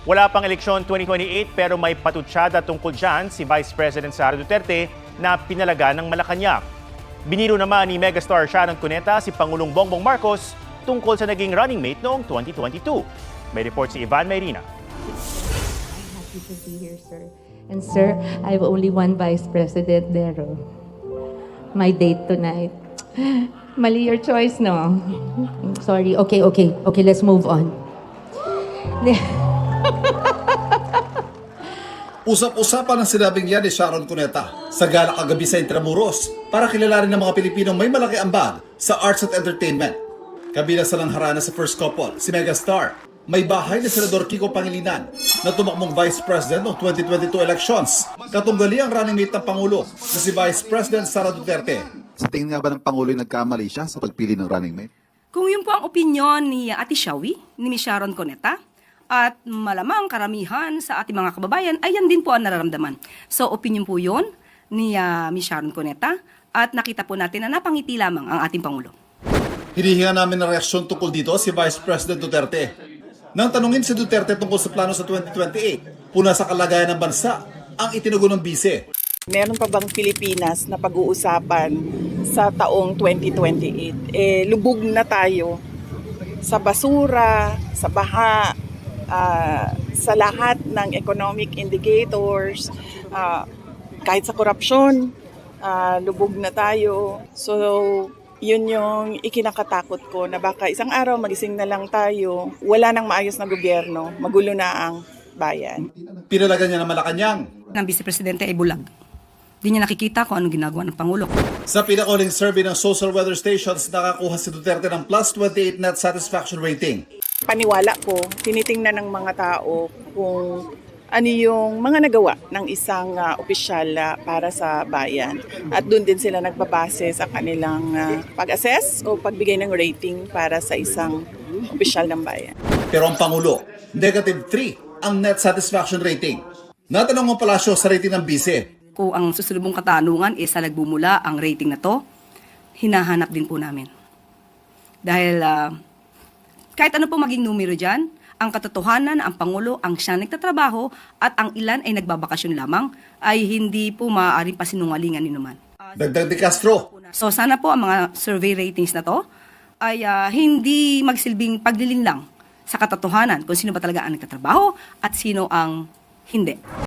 Wala pang eleksyon 2028 pero may patutsyada tungkol dyan si Vice President Sara Duterte na pinalaga ng Malacanang. Biniro naman ni megastar Sharon Cuneta si Pangulong Bongbong Marcos tungkol sa naging running mate noong 2022. May report si Ivan Mayrina. Happy to be here, sir. And sir, I have only one Vice President there. My date tonight. Mali your choice, no? Sorry. Okay, let's move on. Usap-usapan ang sinabing yan ni Sharon Cuneta sa gala kagabi sa Intramuros para kilalanin ng mga Pilipinong may malaki ambag sa arts at entertainment. Kabilang sa langharana sa first couple, si megastar. May bahay ni Senador Kiko Pangilinan na tumakbong Vice President noong 2022 elections. Katunggali ang running mate ng Pangulo na si Vice President Sara Duterte. Sa tingin nga ba ng Pangulo ay nagkamali siya sa pagpili ng running mate? Kung yun po ang opinyon ni Ate Shawi, ni Ms. Sharon Cuneta, at malamang karamihan sa ating mga kababayan, ay yan din po ang nararamdaman. So, opinion po yun ni Ms. Sharon Cuneta, at nakita po natin na napangiti lamang ang ating Pangulo. Hinihinga namin ng reaksyon tungkol dito si Vice President Duterte. Nang tanungin si Duterte tungkol sa plano sa 2028, puna sa kalagayan ng bansa ang itinugo ng bise. Meron pa bang Pilipinas na pag-uusapan sa taong 2028? Lubog na tayo sa basura, sa baha, sa lahat ng economic indicators, kahit sa korupsyon, lubog na tayo. So, yun yung ikinakatakot ko na baka isang araw magising na lang tayo, wala nang maayos na gobyerno, magulo na ang bayan. Pinalagan niya ng Malacanang. Ang Vice Presidente ay bulag. Di niya nakikita kung anong ginagawa ng Pangulo. Sa pinakahuling survey ng social weather stations, nakakuha si Duterte ng plus 28 net satisfaction rating. Paniwala ko, tinitingnan ng mga tao kung ano yung mga nagawa ng isang opisyal para sa bayan. At doon din sila nagbabase sa kanilang pag-assess o pagbigay ng rating para sa isang opisyal ng bayan. Pero ang Pangulo, negative 3 ang net satisfaction rating. Natanong ang palasyo sa rating ng bise. Kung ang susunod katanungan sa nagbumula ang rating na to, hinahanap din po namin. Dahil kahit ano po maging numero dyan, ang katotohanan na ang Pangulo ang siyang nagtatrabaho at ang ilan ay nagbabakasyon lamang ay hindi po maaaring pasinungalingan ni naman. Dagdag de Castro. So sana po ang mga survey ratings na to ay hindi magsilbing paglilinlang sa katotohanan kung sino ba talaga ang nagtatrabaho at sino ang hindi.